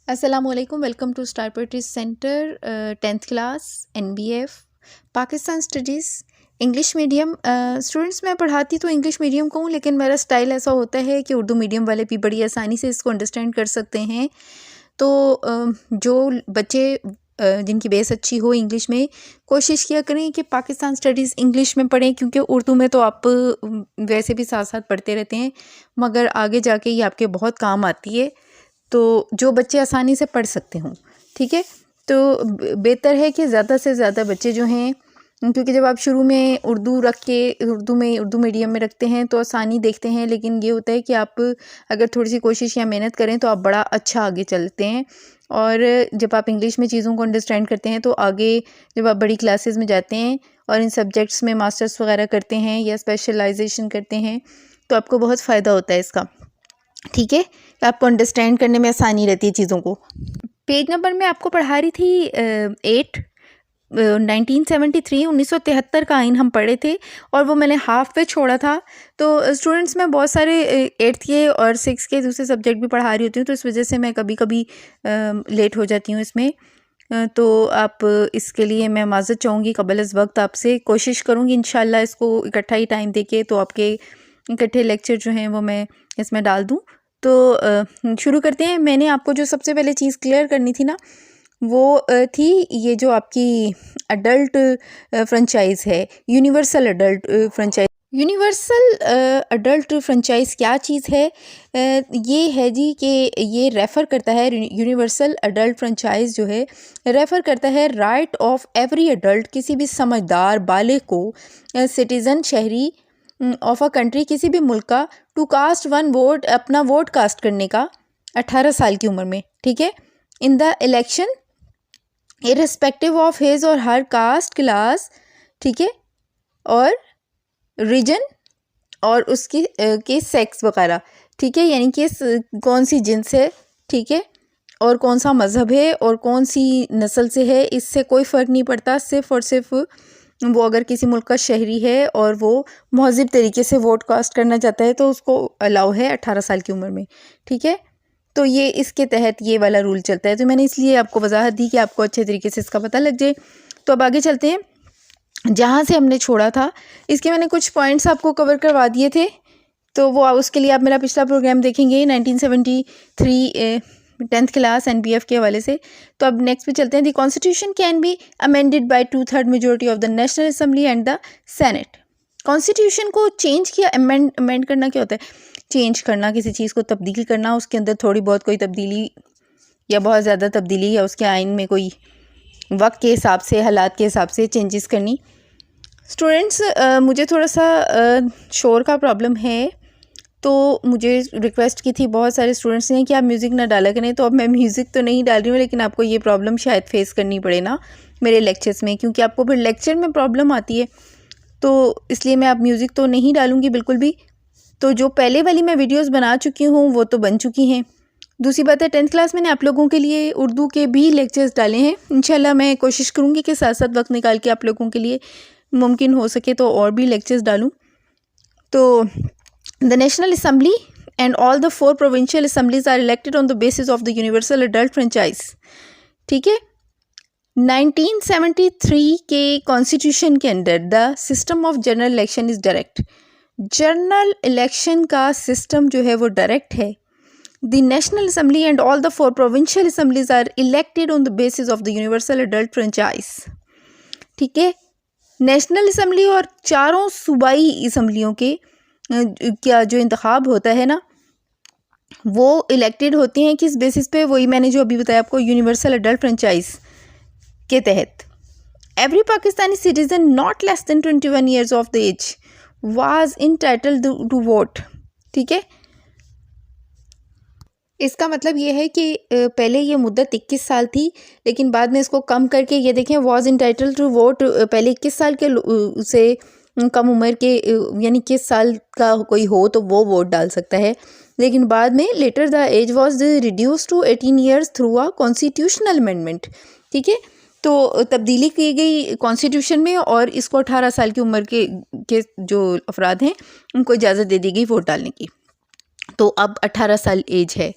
अस्सलामुअलैकुम, welcome to star poetry centre 10th class NBF Pakistan studies English medium. Students मैं पढ़ाती तो इंग्लिश मीडियम को हूँ, लेकिन मेरा स्टाइल ऐसा होता है कि उर्दू मीडियम वाले भी बड़ी आसानी से इसको अंडरस्टैंड कर सकते हैं। तो जो बच्चे जिनकी बेस अच्छी हो इंग्लिश में, कोशिश किया करें कि पाकिस्तान स्टडीज़ इंग्लिश में पढ़ें, क्योंकि उर्दू में तो आप वैसे भी साथ साथ पढ़ते रहते हैं, मगर आगे जाके ये आपके बहुत काम आती है। तो जो बच्चे आसानी से पढ़ सकते हों, ठीक है, तो बेहतर है कि ज़्यादा से ज़्यादा बच्चे जो हैं, क्योंकि जब आप शुरू में उर्दू रख के उर्दू मीडियम में रखते हैं तो आसानी देखते हैं, लेकिन ये होता है कि आप अगर थोड़ी सी कोशिश या मेहनत करें तो आप बड़ा अच्छा आगे चलते हैं। और जब आप इंग्लिश में चीज़ों को अंडरस्टैंड करते हैं तो आगे जब आप बड़ी क्लासेस में जाते हैं और इन सब्जेक्ट्स में मास्टर्स वगैरह करते हैं या स्पेशलाइजेशन करते हैं तो आपको बहुत फ़ायदा होता है इसका, ठीक है। आपको अंडरस्टैंड करने में आसानी रहती है चीज़ों को। पेज नंबर मैं आपको पढ़ा रही थी 8 1973 का आइन हम पढ़े थे और वो मैंने हाफ पे छोड़ा था। तो स्टूडेंट्स में बहुत सारे 8th के और 6th के दूसरे सब्जेक्ट भी पढ़ा रही होती हूँ, तो इस वजह से मैं कभी कभी लेट हो जाती हूँ इसमें। तो आप इसके लिए मैं माज़रत चाहूँगी कबल इस वक्त आपसे। कोशिश करूँगी इंशाल्लाह इसको इकट्ठा ही टाइम देके तो आपके इकट्ठे लेक्चर जो हैं वो मैं इसमें डाल दूँ। तो शुरू करते हैं। मैंने आपको जो सबसे पहले चीज़ क्लियर करनी थी ना, वो थी ये जो आपकी अडल्ट फ्रेंचाइज़ है, universal adult franchise. Universal adult franchise क्या चीज़ है? ये है जी कि ये रेफ़र करता है, यूनिवर्सल अडल्ट फ्रेंचाइज़ जो है रेफ़र करता है राइट ऑफ एवरी अडल्ट, किसी भी समझदार बालिग को, सिटीज़न शहरी ऑफ अ कंट्री, किसी भी मुल्क का, टू कास्ट वन वोट, अपना वोट कास्ट करने का 18 साल की उम्र में, ठीक है, in the election irrespective of his और हर कास्ट क्लास, ठीक है, और रीजन और उसकी के सेक्स वगैरह, ठीक है, यानी कि कौन सी जिन्स है, ठीक है, और कौन सा मज़हब है और कौन सी नस्ल से है, इससे कोई फ़र्क नहीं पड़ता। सिर्फ़ और सिर्फ वो अगर किसी मुल्क का शहरी है और वो महज़िब तरीके से वोट कास्ट करना चाहता है तो उसको अलाउ है 18 साल की उम्र में, ठीक है। तो ये इसके तहत ये वाला रूल चलता है। तो मैंने इसलिए आपको वजाहत दी कि आपको अच्छे तरीके से इसका पता लग जाए। तो अब आगे चलते हैं जहाँ से हमने छोड़ा था। इसके मैंने कुछ पॉइंट्स आपको कवर करवा दिए थे, तो वो उसके लिए आप मेरा पिछला प्रोग्राम देखेंगे 1973 10th क्लास NBF के हवाले से। तो अब नेक्स्ट पे चलते हैं। The constitution can be amended bye 2/3 majority of the national assembly and the senate. Constitution को चेंज किया, अमेंड करना क्या होता है? चेंज करना, किसी चीज़ को तब्दील करना, उसके अंदर थोड़ी बहुत कोई तब्दीली या बहुत ज़्यादा तब्दीली या उसके आइन में कोई वक्त के हिसाब से, हालात के हिसाब से चेंजेस करनी। स्टूडेंट्स मुझे थोड़ा सा शोर का प्रॉब्लम है, तो मुझे रिक्वेस्ट की थी बहुत सारे स्टूडेंट्स ने कि आप म्यूज़िक ना डाला करें। तो अब मैं म्यूज़िक तो नहीं डाल रही हूँ, लेकिन आपको ये प्रॉब्लम शायद फेस करनी पड़े ना मेरे लेक्चर्स में, क्योंकि आपको फिर लेक्चर में प्रॉब्लम आती है, तो इसलिए मैं अब म्यूज़िक तो नहीं डालूँगी बिल्कुल भी। तो जो पहले वाली मैं वीडियोज़ बना चुकी हूँ वो तो बन चुकी हैं। दूसरी बात है 10th क्लास मैंने आप लोगों के लिए उर्दू के भी लेक्चर्स डाले हैं। इंशाल्लाह मैं कोशिश करूँगी कि साथ साथ वक्त निकाल के आप लोगों के लिए मुमकिन हो सके तो और भी लेक्चर्स डालूँ। तो the national assembly and all the 4 provincial assemblies are elected on the basis of the universal adult franchise, ठीक है। 1973 के कॉन्स्टिट्यूशन के अंदर the system of general election is direct. General election का सिस्टम जो है वो डायरेक्ट है। The national assembly and all the 4 provincial assemblies are elected on the basis of the universal adult franchise, ठीक है। नेशनल असम्बली और चारों सूबाई असम्बलियों के क्या जो इंतखाब होता है ना, वो इलेक्टेड होती हैं किस बेसिस पे? वही मैंने जो अभी बताया आपको, यूनिवर्सल अडल्ट फ्रेंचाइज के तहत। Every Pakistani citizen not less than 21 years of the age was entitled to vote, ठीक है। इसका मतलब ये है कि पहले ये मुद्दत 21 साल थी, लेकिन बाद में इसको कम करके ये देखें, वाज इंटाइटल्ड टू वोट, पहले 21 साल के से कम उम्र के यानी 21 साल का कोई हो तो वो वोट डाल सकता है, लेकिन बाद में later the age was reduce to 18 years through a constitutional amendment, ठीक है। तो तब्दीली की गई कॉन्स्टिट्यूशन में और इसको 18 साल की उम्र के जो अफराद हैं उनको इजाज़त दे दी गई वोट डालने की। तो अब 18 साल एज है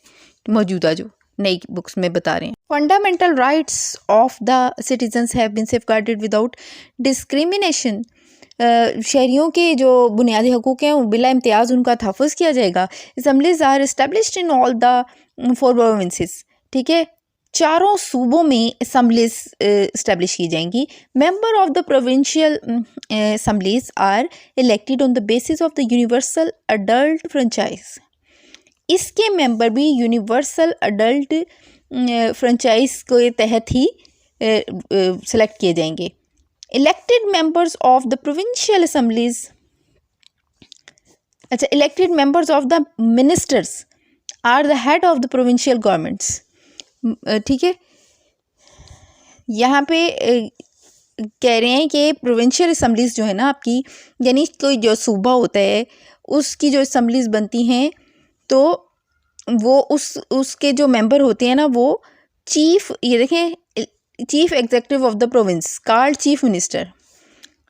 मौजूदा जो नई बुक्स में बता रहे हैं। Fundamental rights of the citizens have been safeguarded without discrimination. शहरियों के जो बुनियादी हकूक़ हैं बिला इम्तियाज़ उनका तहफ़्फ़ुज़ किया जाएगा। Assemblies are established in all the 4 provinces, ठीक है, चारों सूबों में असम्बलीज़ इस्टेब्लिश की जाएंगी। Member of the provincial assemblies are elected on the basis of the universal adult franchise. इसके मेंबर भी यूनिवर्सल अडल्ट फ्रेंचाइज के तहत ही सेलेक्ट किए जाएंगे। Elected members of the provincial assemblies, अच्छा, elected members of the ministers are the head of the provincial governments, ठीक है। यहाँ पे कह रहे हैं कि प्रोविंशियल असम्बलीज जो है ना आपकी, यानी कोई जो सूबा होता है उसकी जो असम्बलीज बनती हैं तो वो उसके जो मेंबर होते हैं ना वो चीफ, ये देखें, chief executive of the province called chief minister,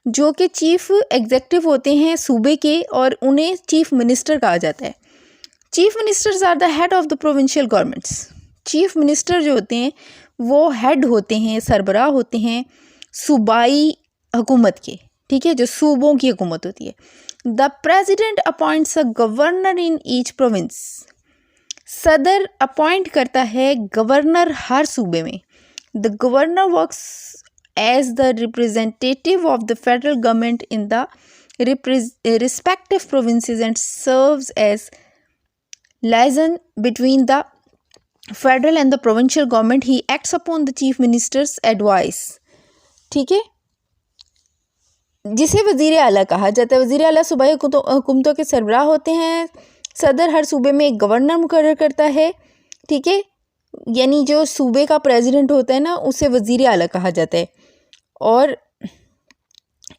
जो कि चीफ एग्जीक्यूटिव होते हैं सूबे के और उन्हें चीफ मिनिस्टर कहा जाता है। Chief ministers are the head of the provincial governments. Chief minister जो होते हैं वो हेड होते हैं, सरबराह होते हैं सूबाई हुकूमत के, ठीक है, जो सूबों की हुकूमत होती है। The president appoints a governor in each province. सदर अपॉइंट करता है गवर्नर हर सूबे में। The governor works as the representative of the federal government in the respective provinces and serves as liaison between the federal and the provincial government. He acts upon the chief minister's advice, ठीक है, जिसे वज़ीर आला कहा जाता है। वज़ीर आला सूबाई हुकूमतों के सरबराह होते हैं। सदर हर सूबे में एक गवर्नर मुकर्रर करता है, ठीक है, यानी जो सूबे का प्रेसिडेंट होता है ना उसे वज़ीर आला कहा जाता है। और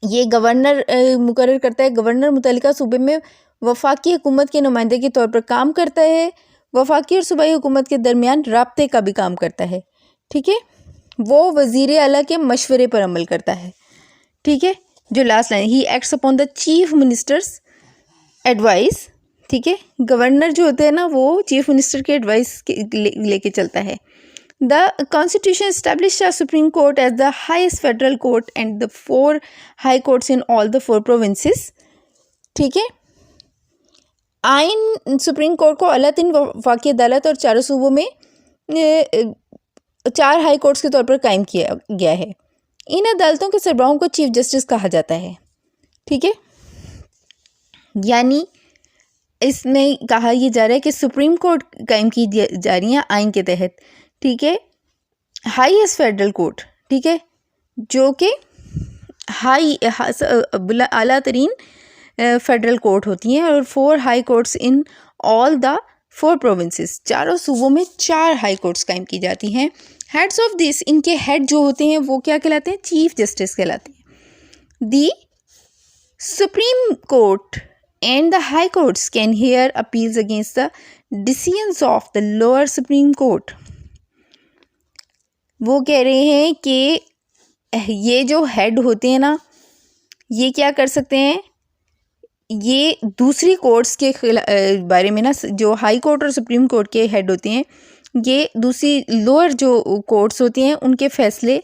ये गवर्नर मुकर्रर करता है। गवर्नर मुतल्लिका सूबे में वफाकी हुकूमत के नुमाइंदे के तौर पर काम करता है। वफाकी और सूबाई हुकूमत के दरमियान राब्ते का भी काम करता है, ठीक है। वो वज़ीर आला के मशवरे पर अमल करता है, ठीक है। जो last line, he acts upon the chief ministers advice, ठीक है। गवर्नर जो होते हैं ना वो चीफ मिनिस्टर के एडवाइस लेके चलता है। The constitution establish a supreme court as the highest federal court and the 4 high courts in all the 4 provinces, ठीक है। आइन सुप्रीम कोर्ट को अला तीन वफाकी अदालत और चारों सूबों में 4 हाई कोर्ट्स के तौर पर कायम किया गया है। इन अदालतों के सरबराहों को चीफ जस्टिस कहा जाता है, ठीक है। यानी इसमें कहा यह जा रहा है कि सुप्रीम कोर्ट कायम की जा रही है आइन के तहत, ठीक है। हाईएस्ट फेडरल कोर्ट, ठीक है, जो कि आला तरीन फेडरल कोर्ट होती हैं, और 4 high courts in all the 4 provinces, चारों सूबों में 4 हाई कोर्ट्स कायम की जाती हैं। हेड्स ऑफ दिस, इनके हेड जो होते हैं वो क्या कहलाते हैं? चीफ जस्टिस कहलाते हैं। The supreme court and the high courts can hear appeals against the decisions of the lower supreme court. वो कह रहे हैं कि ये जो हेड होते हैं ना ये क्या कर सकते हैं, ये दूसरी कोर्ट्स के बारे में ना, जो हाई कोर्ट और सुप्रीम कोर्ट के हेड होते हैं ये दूसरी लोअर जो कोर्ट्स होती हैं उनके फैसले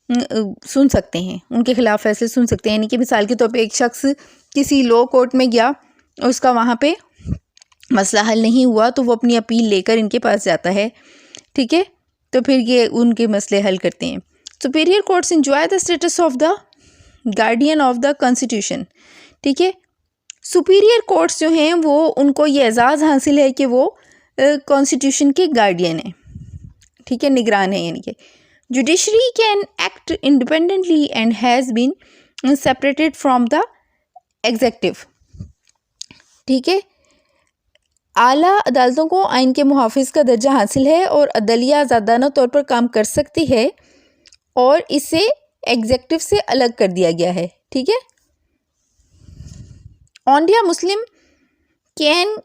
सुन सकते हैं, उनके खिलाफ फैसले सुन सकते हैं। यानी कि मिसाल के तौर पे एक शख्स किसी लो कोर्ट में गया और उसका वहाँ पे मसला हल नहीं हुआ तो वो अपनी अपील लेकर इनके पास जाता है, ठीक है, तो फिर ये उनके मसले हल करते हैं। Superior courts enjoy the status of the guardian of the constitution, ठीक है। सुपीरियर कोर्ट्स जो हैं वो उनको ये एजाज़ हासिल है कि वो कॉन्स्टिट्यूशन के गार्डियन हैं, ठीक है, निगरान है। यानी कि judiciary can act independently and has been separated from the executive, ठीक है। आला अदालतों को आइन के मुहाफिज का दर्जा हासिल है और अदलिया आज़ादाना तौर पर काम कर सकती है और इसे एग्जेक्टिव से अलग कर दिया गया है, ठीक है। ऑंडिया मुस्लिम can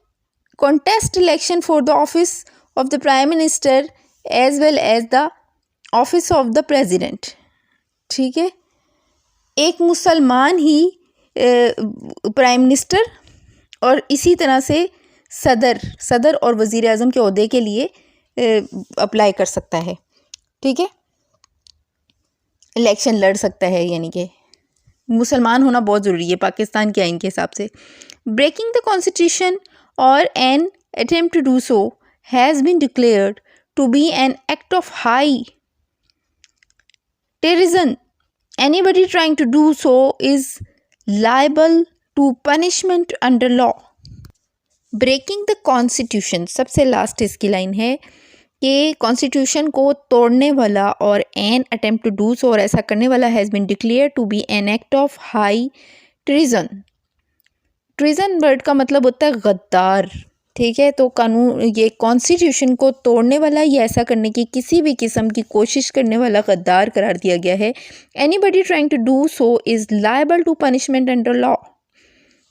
contest election for the office of the prime minister as well as the office of the president, ठीक है। एक मुसलमान ही प्राइम मिनिस्टर और इसी तरह से सदर और वज़ीर आज़म के ओहदे के लिए अप्लाई कर सकता है, ठीक है, इलेक्शन लड़ सकता है, यानी कि मुसलमान होना बहुत ज़रूरी है पाकिस्तान के आइन के हिसाब से। Breaking the constitution or an attempt to do so has been declared to be an act of high treason. Anybody trying to do so is liable to punishment under law. Breaking the constitution, सबसे last इसकी line है कि constitution को तोड़ने वाला और an attempt to do so, और ऐसा करने वाला has been declare to be an act of high treason. Treason word का मतलब होता है गद्दार, ठीक है। तो कानून, ये कॉन्स्टिट्यूशन को तोड़ने वाला या ऐसा करने की किसी भी किस्म की कोशिश करने वाला गद्दार करार दिया गया है। Anybody trying to do so is liable to punishment under law.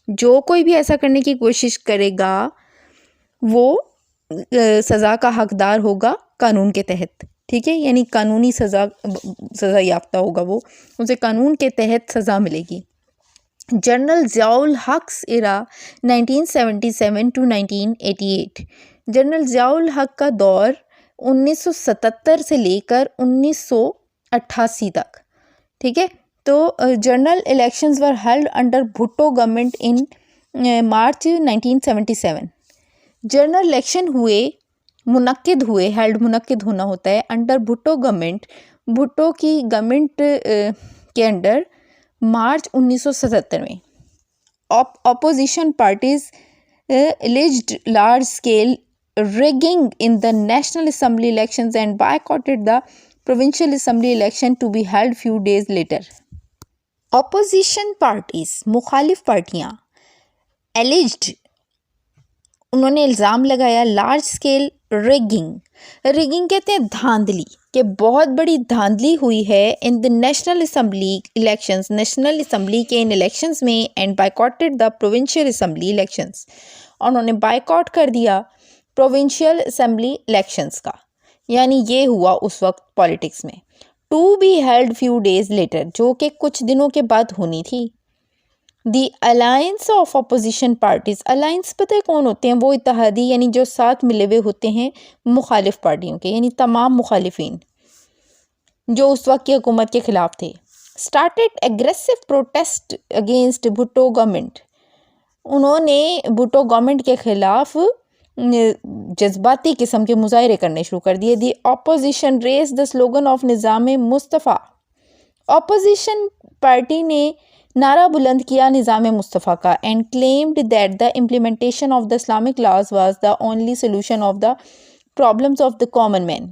जो कोई भी ऐसा करने की कोशिश करेगा वो सज़ा का हकदार होगा कानून के तहत, ठीक है, यानी कानूनी सज़ा याफ्ता होगा वो, उसे कानून के तहत सज़ा मिलेगी। जनरल ज़ियाउल हक़ एरा 1977 टू 1988। जनरल ज़ियाउल हक़ का दौर 1977 से लेकर 1988 तक, ठीक है। तो general elections were held under Bhutto government in March 1977। General election मुनक्किद हुए, मुनक्किद होना होता है अंडर भुट्टो गवर्नमेंट, भुट्टो की गवर्नमेंट के अंडर मार्च 1977 में। Opposition parties alleged large scale rigging in the National Assembly elections and boycotted the Provincial Assembly election to be held few days later. Opposition parties, मुखालिफ पार्टियाँ, alleged, उन्होंने इल्ज़ाम लगाया लार्ज स्केल रिगिंग। रिगिंग कहते हैं धांधली, कि बहुत बड़ी धांधली हुई है in the national assembly elections, national assembly के इन इलेक्शंस में, and बायकॉटेड the provincial assembly elections, और उन्होंने बायकॉट कर दिया प्रोविंशियल असम्बली इलेक्शंस का, यानी ये हुआ उस वक्त पॉलिटिक्स में। To be held few days later, जो कि कुछ दिनों के बाद होनी थी। The alliance of opposition parties, alliance पता है कौन होते हैं? वो इत्तेहादी, यानी जो साथ मिले हुए होते हैं मुखालिफ पार्टियों के, यानी तमाम मुखालिफिन जो उस वक्त की हुकूमत के ख़िलाफ़ थे। Started aggressive protest against Bhutto government, उन्होंने भुट्टो गवर्नमेंट के ख़िलाफ़ जज्बाती किस्म के मुजाहरे करने शुरू कर दिए। The opposition raise the slogan of Nizam Mustafa, opposition party ने नारा बुलंद किया निज़ाम मुस्तफ़ा का, and claimed that the implementation of the Islamic laws was the only solution of the problems of the common man.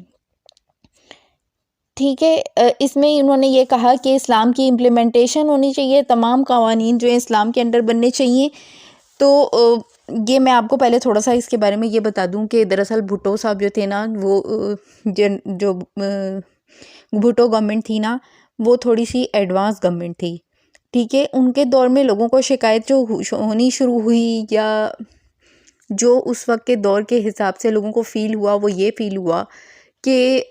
ठीक है, इसमें उन्होंने ये कहा कि इस्लाम की इम्प्लीमेंटेशन होनी चाहिए, तमाम कवानीन जो है इस्लाम के अंडर बनने चाहिए। तो ये मैं आपको पहले थोड़ा सा इसके बारे में ये बता दूं कि दरअसल भुट्टो साहब जो थे ना, वो जो भुट्टो गवर्नमेंट थी ना, वो थोड़ी सी एडवांस गवर्नमेंट थी, ठीक है। उनके दौर में लोगों को शिकायत जो होनी शुरू हुई, या जो उस वक्त के दौर के हिसाब से लोगों को फ़ील हुआ, वो ये फ़ील हुआ कि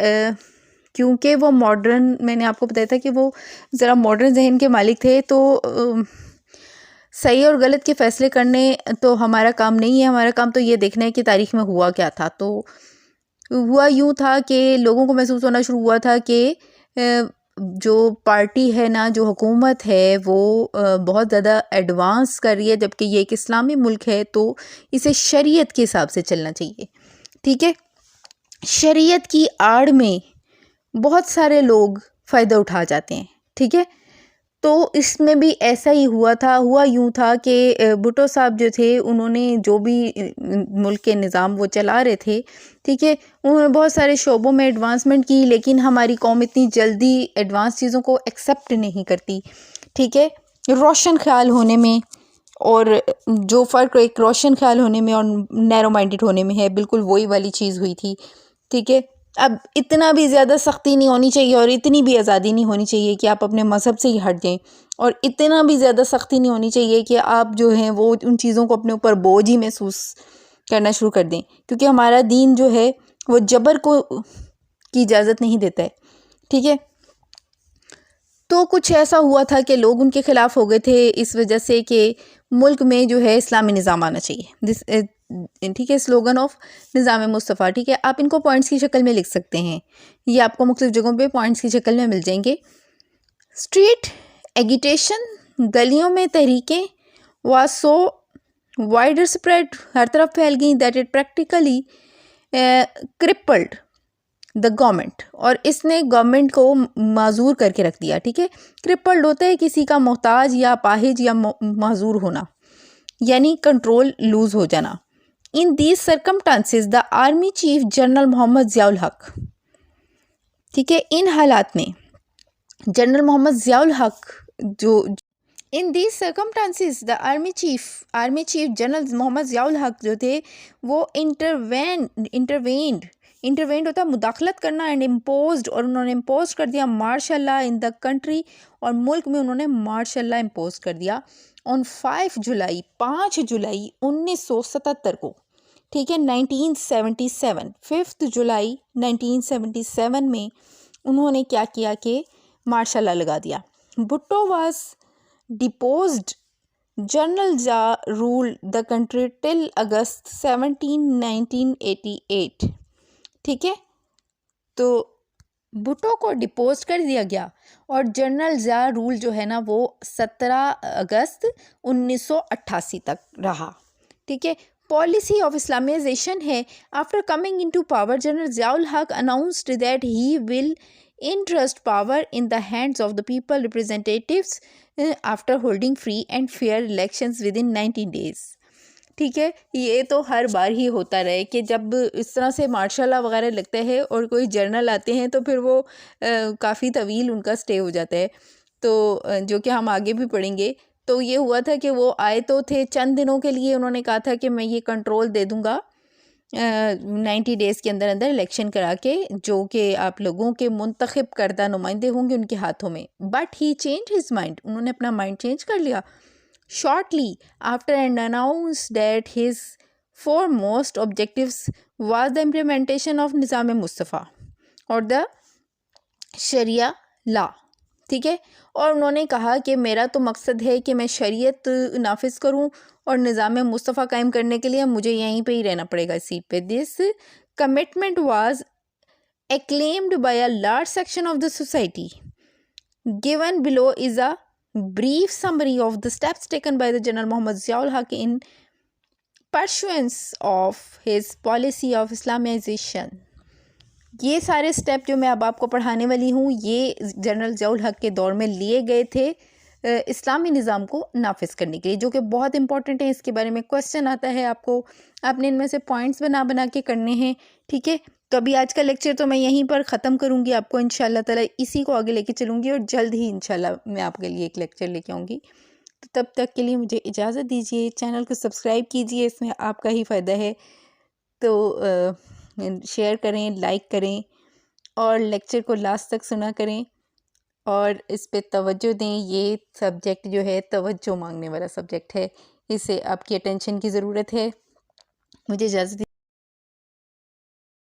क्योंकि वो मॉडर्न, मैंने आपको बताया था कि वो ज़रा मॉडर्न जहन के मालिक थे, तो सही और गलत के फ़ैसले करने तो हमारा काम नहीं है, हमारा काम तो ये देखना है कि तारीख़ में हुआ क्या था। तो हुआ यूँ था कि लोगों को महसूस होना शुरू हुआ था कि जो पार्टी है ना, जो हुकूमत है, वो बहुत ज़्यादा एडवांस कर रही है, जबकि ये एक इस्लामी मुल्क है, तो इसे शरीयत के हिसाब से चलना चाहिए, ठीक है। शरीयत की आड़ में बहुत सारे लोग फ़ायदा उठा जाते हैं, ठीक है। तो इसमें भी ऐसा ही हुआ यूँ था कि भुट्टो साहब जो थे, उन्होंने जो भी मुल्क के निज़ाम वो चला रहे थे, ठीक है, उन्होंने बहुत सारे शोबों में एडवांसमेंट की, लेकिन हमारी कौम इतनी जल्दी एडवांस चीज़ों को एक्सेप्ट नहीं करती, ठीक है। रोशन ख्याल होने में, और जो फ़र्क एक रोशन ख्याल होने में और नैरो माइंडेड होने में है, बिल्कुल वही वाली चीज़ हुई थी, ठीक है। अब इतना भी ज़्यादा सख्ती नहीं होनी चाहिए और इतनी भी आज़ादी नहीं होनी चाहिए कि आप अपने मज़हब से ही हट जाएं, और इतना भी ज़्यादा सख्ती नहीं होनी चाहिए कि आप जो हैं वो उन चीज़ों को अपने ऊपर बोझ ही महसूस करना शुरू कर दें, क्योंकि हमारा दीन जो है वो जबर की इजाज़त नहीं देता है, ठीक है। तो कुछ ऐसा हुआ था कि लोग उनके ख़िलाफ़ हो गए थे, इस वजह से कि मुल्क में जो है इस्लामी निज़ाम आना चाहिए, ठीक है, स्लोगन ऑफ निज़ाम मुस्तफ़ा। ठीक है, आप इनको पॉइंट्स की शक्ल में लिख सकते हैं, ये आपको मुख्तलिफ जगहों पे पॉइंट्स की शक्ल में मिल जाएंगे। स्ट्रीट एगिटेशन, गलियों में Tehreek-e, was so wider spread, हर तरफ फैल गई, that it practically crippled the government, और इसने गवर्नमेंट को माजूर करके रख दिया। ठीक है, क्रिपल्ड होता है किसी का मोहताज या पाहिज या माजूर होना, यानी कंट्रोल लूज हो जाना। In these circumstances the army chief general Muhammad Ziaul Haq, ठीक है, इन हालात में जनरल मोहम्मद ज़ियाउल हक जो in these circumstances the army chief general Muhammad Ziaul Haq जो थे वो इंटरवेंड होता है मुदाखलत करना, एंड इम्पोज्ड, और उन्होंने इम्पोज कर दिया martial law in the country, और मुल्क में उन्होंने मार्शल लॉ इम्पोज कर दिया ऑन 5 जुलाई 1977 को। ठीक है, 1977 5 जुलाई 1977 में उन्होंने क्या किया कि मार्शल लॉ लगा दिया। भुट्टो वाज डिपोज्ड, जनरल ज़ा rule the country till August 17 1988। ठीक है, तो भुट्टो को डिपोज कर दिया गया और जनरल ज़ा रूल जो है ना वो 17 अगस्त 1988 तक रहा। ठीक है, पॉलिसी ऑफ इस्लामाइजेशन है। After coming into power, general Ziaul Haq announced that he will entrust power in the hands of the people representatives after holding free and fair elections within 90 days। ठीक है, ये तो हर बार ही होता रहे कि जब इस तरह से मार्शल लॉ वगैरह लगता है और कोई जर्नल आते हैं तो फिर वो काफ़ी तवील उनका स्टे हो जाता है, तो जो कि हम आगे भी पढ़ेंगे। तो ये हुआ था कि वो आए तो थे चंद दिनों के लिए, उन्होंने कहा था कि मैं ये कंट्रोल दे दूँगा 90 डेज़ के अंदर अंदर इलेक्शन करा के, जो कि आप लोगों के मुंतखब करदा नुमाइंदे होंगे उनके हाथों में। But he change his mind, उन्होंने अपना माइंड चेंज कर लिया shortly after and announce that his foremost objectives was the implementation of निज़ाम मुस्तफ़ा और द शरिया लॉ। ठीक है, और उन्होंने कहा कि मेरा तो मकसद है कि मैं शरीयत नाफिज करूं और निज़ाम मुस्तफ़ा कायम करने के लिए मुझे यहीं पे ही रहना पड़ेगा इस सीट पे। This commitment was acclaimed by a large section of the society. Given below is a brief summary of the steps taken by the General Muhammad Ziaul Haq in pursuance of his policy of Islamization। ये सारे step जो मैं अब आपको पढ़ाने वाली हूँ ये जनरल ज़ियाउल हक के दौर में लिए गए थे इस्लामी निज़ाम को नाफिज करने के लिए, जो कि बहुत इंपॉर्टेंट है। इसके बारे में क्वेश्चन आता है आपको, आपने इनमें से पॉइंट्स बना के करने हैं। ठीक है, तो अभी आज का लेक्चर तो मैं यहीं पर ख़त्म करूँगी, आपको इंशाल्लाह ताला इसी को आगे लेके चलूँगी और जल्द ही इंशाल्लाह मैं आपके लिए एक लेक्चर लेके आऊँगी। तो तब तक के लिए मुझे इजाज़त दीजिए, चैनल को सब्सक्राइब कीजिए, इसमें आपका ही फ़ायदा है। तो शेयर करें, लाइक करें और लेक्चर को लास्ट तक सुना करें और इस पे तवज्जो दें। ये सब्जेक्ट जो है तवज्जो मांगने वाला सब्जेक्ट है, इसे आपकी अटेंशन की ज़रूरत है। मुझे इजाज़त